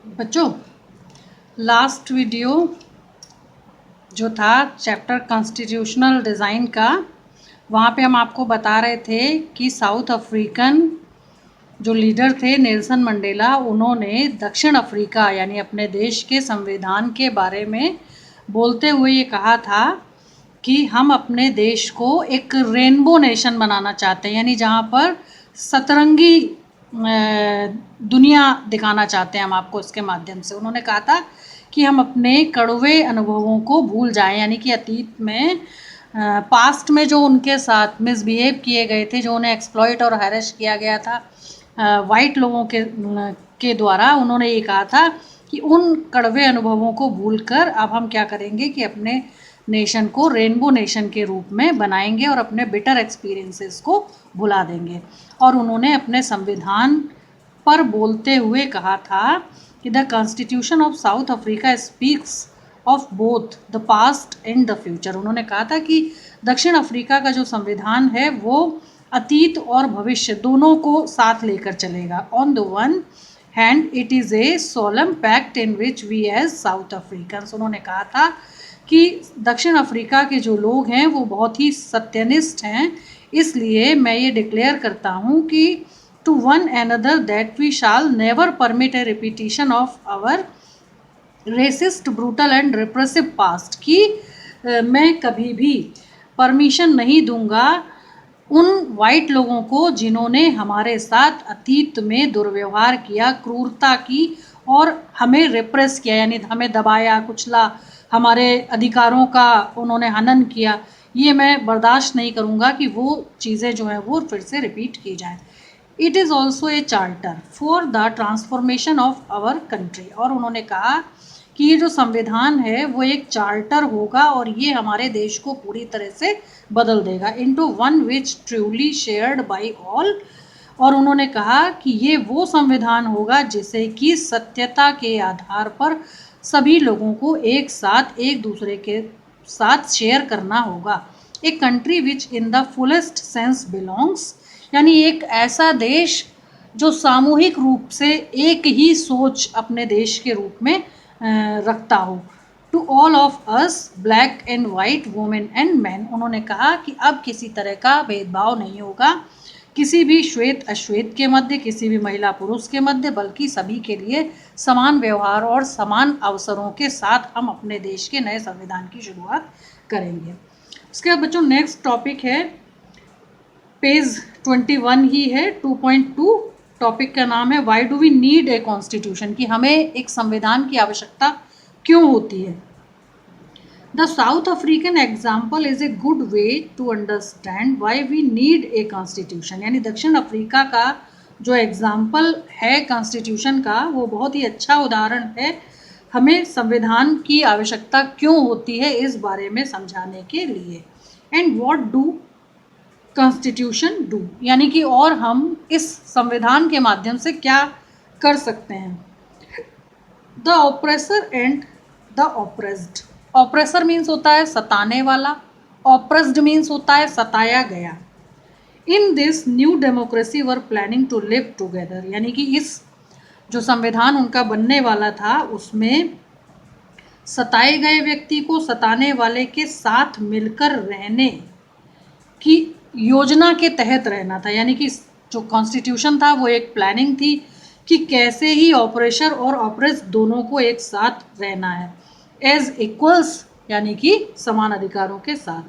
बच्चों, last video जो था चैप्टर कॉन्स्टिट्यूशनल डिज़ाइन का, वहाँ पे हम आपको बता रहे थे कि साउथ अफ्रीकन जो लीडर थे नेल्सन मंडेला, उन्होंने दक्षिण अफ्रीका यानी अपने देश के संविधान के बारे में बोलते हुए ये कहा था कि हम अपने देश को एक रेनबो नेशन बनाना चाहते हैं, यानी जहाँ पर सतरंगी दुनिया दिखाना चाहते हैं हम आपको इसके माध्यम से। उन्होंने कहा था कि हम अपने कड़वे अनुभवों को भूल जाएं, यानी कि अतीत में पास्ट में जो उनके साथ मिसबिहेव किए गए थे, जो उन्हें एक्सप्लॉइट और हैरेस किया गया था वाइट लोगों के द्वारा, उन्होंने ये कहा था कि उन कड़वे अनुभवों को भूलकर अब हम क्या करेंगे कि अपने नेशन को रेनबो नेशन के रूप में बनाएंगे और अपने बिटर एक्सपीरियंसेस को भुला देंगे। और उन्होंने अपने संविधान पर बोलते हुए कहा था कि the constitution of south Africa speaks of both the past and the future. उन्होंने कहा था कि दक्षिण अफ्रीका का जो संविधान है वो अतीत और भविष्य दोनों को साथ लेकर चलेगा। On the one hand it is a solemn pact in which we as South Africans. उन्होंने कहा था कि दक्षिण अफ्रीका के जो लोग हैं वो बहुत ही सत्यनिष्ठ हैं, इसलिए मैं ये डिक्लेयर करता हूँ कि to one another that we shall never permit a repetition of our racist brutal and repressive past, कि मैं कभी भी परमिशन नहीं दूंगा उन वाइट लोगों को जिन्होंने हमारे साथ अतीत में दुर्व्यवहार किया, क्रूरता की और हमें रिप्रेस किया, यानी हमें दबाया, कुचला, हमारे अधिकारों का उन्होंने हनन किया। ये मैं बर्दाश्त नहीं करूँगा कि वो चीज़ें जो हैं वो फिर से रिपीट की जाएं। It is also a charter for the transformation of our country. और उन्होंने कहा कि ये जो संविधान है वो एक चार्टर होगा और ये हमारे देश को पूरी तरह से बदल देगा into one which truly shared by all. और उन्होंने कहा कि ये वो संविधान होगा जिसे कि सत्यता के आधार पर सभी लोगों को एक साथ एक दूसरे के साथ शेयर करना होगा। A country which in the fullest sense belongs, यानी एक ऐसा देश जो सामूहिक रूप से एक ही सोच अपने देश के रूप में रखता हो। To all of us black and white, women and man. उन्होंने कहा कि अब किसी तरह का भेदभाव नहीं होगा किसी भी श्वेत अश्वेत के मध्य, किसी भी महिला पुरुष के मध्य, बल्कि सभी के लिए समान व्यवहार और समान अवसरों के साथ हम अपने देश के नए संविधान की शुरुआत करेंगे। उसके बाद बच्चों नेक्स्ट टॉपिक है, पेज 21 ही है, 2.2। टॉपिक का नाम है why do we need a constitution, कि हमें एक संविधान की आवश्यकता क्यों होती है। The South African example is a good way to understand why we need a constitution, यानी दक्षिण अफ्रीका का जो एग्जाम्पल है कॉन्स्टिट्यूशन का वो बहुत ही अच्छा उदाहरण है हमें संविधान की आवश्यकता क्यों होती है इस बारे में समझाने के लिए। And what do constitution do, यानी कि और हम इस संविधान के माध्यम से क्या कर सकते हैं। The oppressor and the oppressed. Oppressor means होता है सताने वाला, ऑप्रेस्ड मीन्स होता है सताया गया। In this new democracy were planning to live together, यानी कि इस जो संविधान उनका बनने वाला था उसमें सताए गए व्यक्ति को सताने वाले के साथ मिलकर रहने की योजना के तहत रहना था। यानी कि जो कॉन्स्टिट्यूशन था वो एक प्लानिंग थी कि कैसे ही ऑपरेशर और ऑपरेस दोनों को एक साथ रहना है एज इक्वल्स, यानी कि समान अधिकारों के साथ।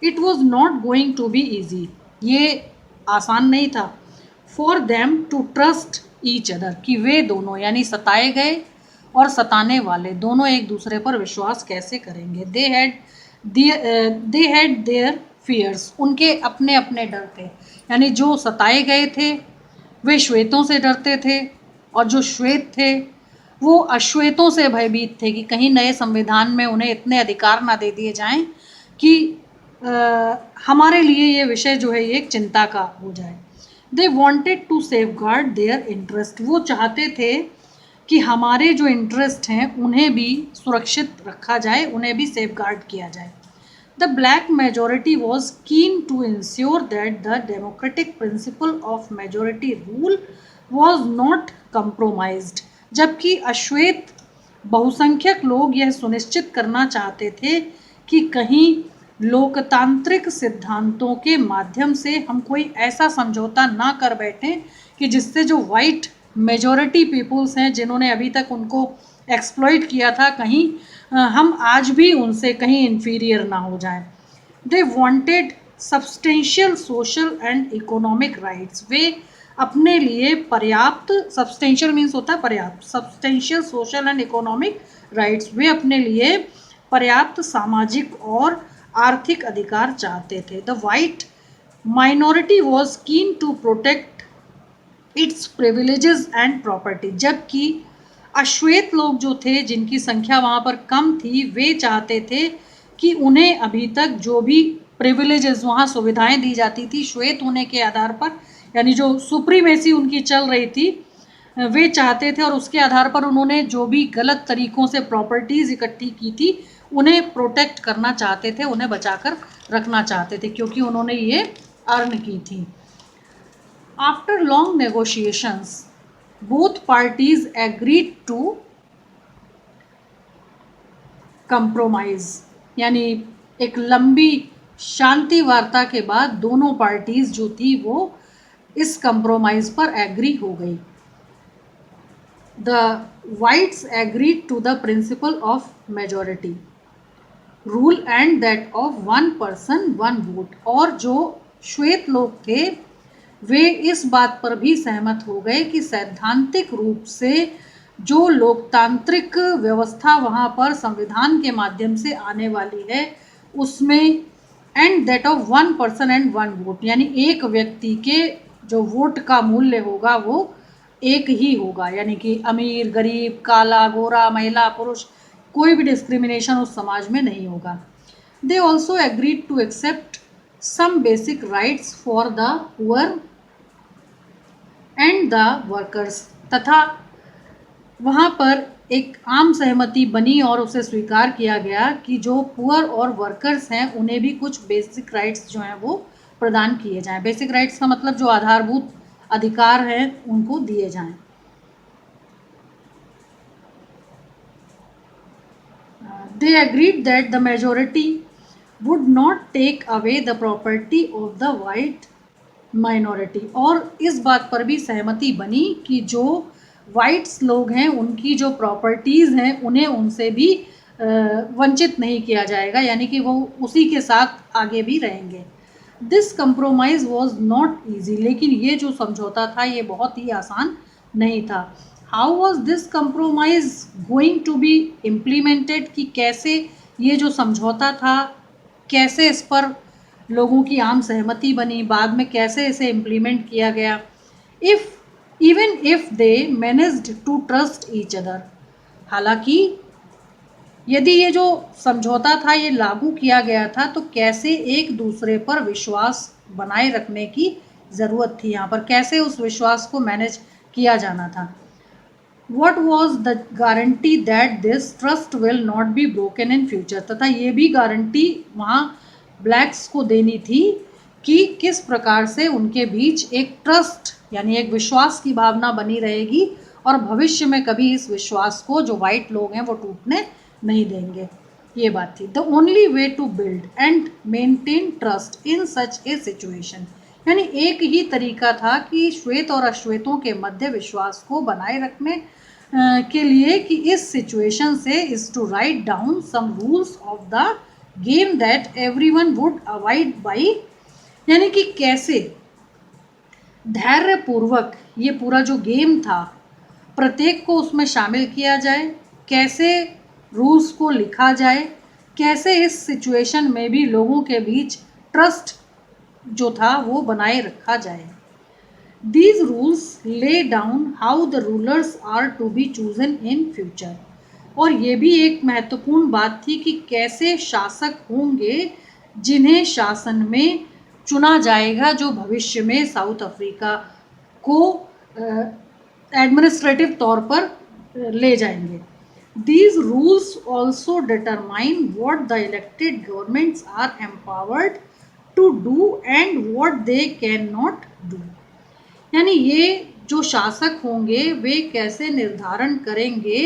It was not going to be easy, ये आसान नहीं था। For them to trust each other, कि वे दोनों यानी सताए गए और सताने वाले दोनों एक दूसरे पर विश्वास कैसे करेंगे। दे हैड देयर फियर्स, उनके अपने अपने डर थे, यानी जो सताए गए थे वे श्वेतों से डरते थे और जो श्वेत थे वो अश्वेतों से भयभीत थे कि कहीं नए संविधान में उन्हें इतने अधिकार ना दे दिए जाएं कि हमारे लिए ये विषय जो है ये एक चिंता का हो जाए। They wanted to safeguard their interest, वो चाहते थे कि हमारे जो इंटरेस्ट हैं उन्हें भी सुरक्षित रखा जाए, उन्हें भी सेफ गार्ड किया जाए। The black majority was keen to ensure that the democratic principle of majority rule was not compromised. जबकि अश्वेत बहुसंख्यक लोग यह सुनिश्चित करना चाहते थे कि कहीं लोकतांत्रिक सिद्धांतों के माध्यम से हम कोई ऐसा समझौता ना कर बैठें कि जिससे जो वाइट मेजॉरिटी पीपुल्स हैं जिन्होंने अभी तक उनको एक्सप्लॉइट किया था, कहीं हम आज भी उनसे कहीं इन्फीरियर ना हो जाएं। They wanted substantial social and economic rights. वे अपने लिए पर्याप्त, सब्सटेंशियल मीन्स होता है पर्याप्त, substantial social and economic rights, वे अपने लिए पर्याप्त सामाजिक और आर्थिक अधिकार चाहते थे। The white minority was keen to protect its privileges and property. जबकि अश्वेत लोग जो थे, जिनकी संख्या वहाँ पर कम थी, वे चाहते थे कि उन्हें अभी तक जो भी प्रिविलेजेस, वहाँ सुविधाएं दी जाती थी श्वेत होने के आधार पर, यानी जो सुप्रीमेसी उनकी चल रही थी, वे चाहते थे और उसके आधार पर उन्होंने जो भी गलत तरीक़ों से प्रॉपर्टीज़ इकट्ठी की थी उन्हें प्रोटेक्ट करना चाहते थे, उन्हें बचाकर रखना चाहते थे, क्योंकि उन्होंने ये अर्न की थी। After long negotiations both parties agreed to compromise, यानी एक लंबी शांति वार्ता के बाद दोनों पार्टीज जो थी वो इस कंप्रोमाइज पर एग्री हो गई। The whites agreed to the principle of majority rule and that of one person one vote. और जो श्वेत लोग थे वे इस बात पर भी सहमत हो गए कि सैद्धांतिक रूप से जो लोकतांत्रिक व्यवस्था वहाँ पर संविधान के माध्यम से आने वाली है उसमें and that of one person and one vote, यानी एक व्यक्ति के जो वोट का मूल्य होगा वो एक ही होगा, यानी कि अमीर गरीब, काला गोरा, महिला पुरुष, कोई भी डिस्क्रिमिनेशन उस समाज में नहीं होगा। They also agreed to accept some basic rights for the poor and the workers। तथा वहाँ पर एक आम सहमति बनी और उसे स्वीकार किया गया कि जो पुअर और वर्कर्स हैं उन्हें भी कुछ बेसिक राइट्स जो हैं वो प्रदान किए जाएं। बेसिक राइट्स का मतलब जो आधारभूत अधिकार हैं उनको दिए जाएं। They agreed that the majority would not take away the property of the white minority। और इस बात पर भी सहमति बनी कि जो वाइट्स लोग हैं उनकी जो प्रॉपर्टीज़ हैं उन्हें उनसे भी वंचित नहीं किया जाएगा, यानी कि वो उसी के साथ आगे भी रहेंगे। This compromise was not easy, लेकिन ये जो समझौता था ये बहुत ही आसान नहीं था। How was this compromise going to be implemented, कि कैसे ये जो समझौता था कैसे इस पर लोगों की आम सहमति बनी, बाद में कैसे इसे इम्प्लीमेंट किया गया। Even if they managed to trust each other, हालांकि यदि ये जो समझौता था ये लागू किया गया था तो कैसे एक दूसरे पर विश्वास बनाए रखने की ज़रूरत थी, यहाँ पर कैसे उस विश्वास को मैनेज किया जाना था। What was the guarantee that this trust will not be broken in future, तथा ये भी गारंटी वहाँ ब्लैक्स को देनी थी कि किस प्रकार से उनके बीच एक ट्रस्ट यानी एक विश्वास की भावना बनी रहेगी और भविष्य में कभी इस विश्वास को जो वाइट लोग हैं वो टूटने नहीं देंगे। ये बात थी। The only way to build and maintain trust in such a situation, यानी एक ही तरीका था कि श्वेत और अश्वेतों के मध्य विश्वास को बनाए रखने के लिए कि इस सिचुएशन से is to write down some rules of the game that everyone would abide by, यानी कि कैसे धैर्यपूर्वक ये पूरा जो गेम था प्रत्येक को उसमें शामिल किया जाए, कैसे रूल्स को लिखा जाए, कैसे इस सिचुएशन में भी लोगों के बीच ट्रस्ट जो था वो बनाए रखा जाए। These rules lay down how the rulers are to be chosen in future। और ये भी एक महत्वपूर्ण बात थी कि कैसे शासक होंगे जिन्हें शासन में चुना जाएगा, जो भविष्य में साउथ अफ्रीका को एडमिनिस्ट्रेटिव तौर पर ले जाएंगे। These rules also determine what the elected governments are empowered to do and what they cannot do, यानी ये जो शासक होंगे वे कैसे निर्धारण करेंगे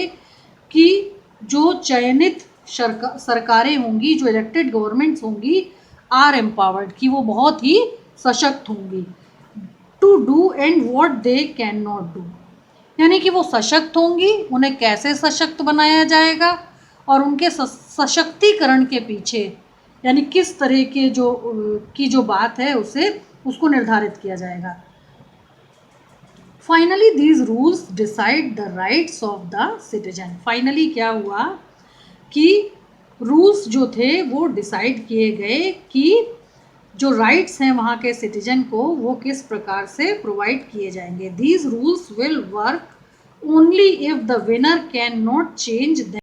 कि जो चयनित सरकारें होंगी, जो इलेक्टेड गवर्नमेंट्स होंगी, आर एम्पावर्ड, कि वो बहुत ही सशक्त होंगी, to do and what they can not do, यानी कि वो सशक्त होंगी, उन्हें कैसे सशक्त बनाया जाएगा और उनके सशक्तिकरण के पीछे यानी किस तरह के जो बात है उसको निर्धारित किया जाएगा। Finally these rules decide the rights of the citizen. Finally क्या हुआ कि रूल्स जो थे वो डिसाइड किए गए कि जो राइट्स हैं वहाँ के सिटीजन को वो किस प्रकार से प्रोवाइड किए जाएंगे। These rules will work only if the winner can not change